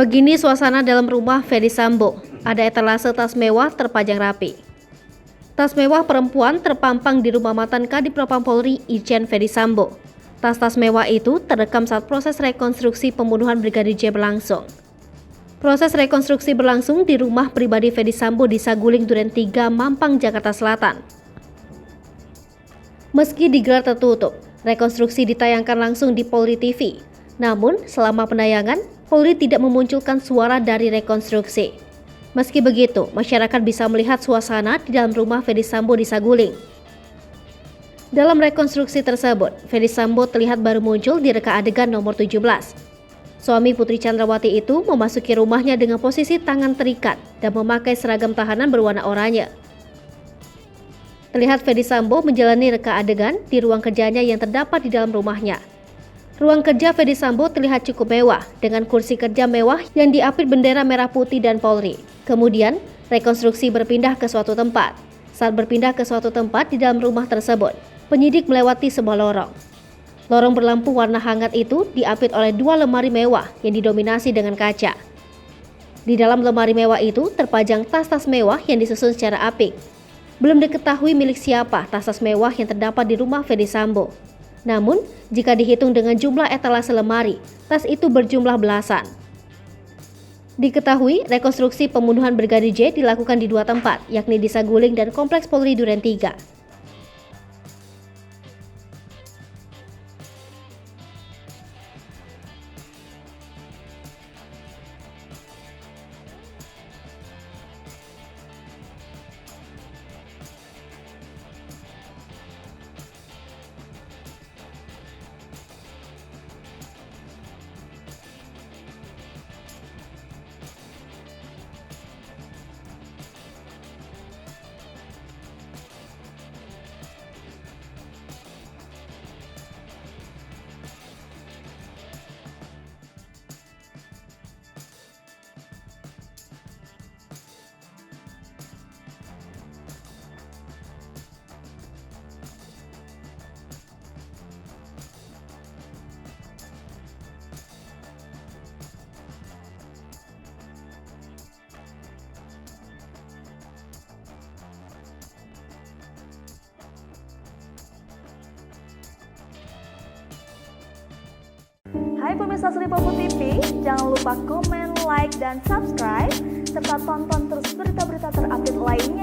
Begini suasana dalam rumah Ferdy Sambo. Ada etalase tas mewah terpajang rapi. Tas mewah perempuan terpampang di rumah mantan Kadif Propam Polri Irjen Ferdy Sambo. Tas-tas mewah itu terekam saat proses rekonstruksi pembunuhan Brigadir J berlangsung. Proses rekonstruksi berlangsung di rumah pribadi Ferdy Sambo di Saguling Duren 3, Mampang, Jakarta Selatan. Meski digelar tertutup, rekonstruksi ditayangkan langsung di Polri TV. Namun, selama penayangan, Polri tidak memunculkan suara dari rekonstruksi. Meski begitu, masyarakat bisa melihat suasana di dalam rumah Ferdy Sambo di Saguling. Dalam rekonstruksi tersebut, Ferdy Sambo terlihat baru muncul di reka adegan nomor 17. Suami Putri Chandrawati itu memasuki rumahnya dengan posisi tangan terikat dan memakai seragam tahanan berwarna oranye. Terlihat Ferdy Sambo menjalani reka adegan di ruang kerjanya yang terdapat di dalam rumahnya. Ruang kerja Ferdy Sambo terlihat cukup mewah dengan kursi kerja mewah yang diapit bendera merah putih dan Polri. Kemudian, rekonstruksi berpindah ke suatu tempat. Saat berpindah ke suatu tempat di dalam rumah tersebut, penyidik melewati sebuah lorong. Lorong berlampu warna hangat itu diapit oleh dua lemari mewah yang didominasi dengan kaca. Di dalam lemari mewah itu terpajang tas-tas mewah yang disusun secara apik. Belum diketahui milik siapa tas-tas mewah yang terdapat di rumah Ferdy Sambo. Namun, jika dihitung dengan jumlah etalase lemari, tas itu berjumlah belasan. Diketahui, rekonstruksi pembunuhan Brigadir J dilakukan di dua tempat, yakni di Saguling dan Kompleks Polri Duren 3. Hai pemirsa Sri Popo TV, jangan lupa komen, like, dan subscribe, serta tonton terus berita-berita terupdate lainnya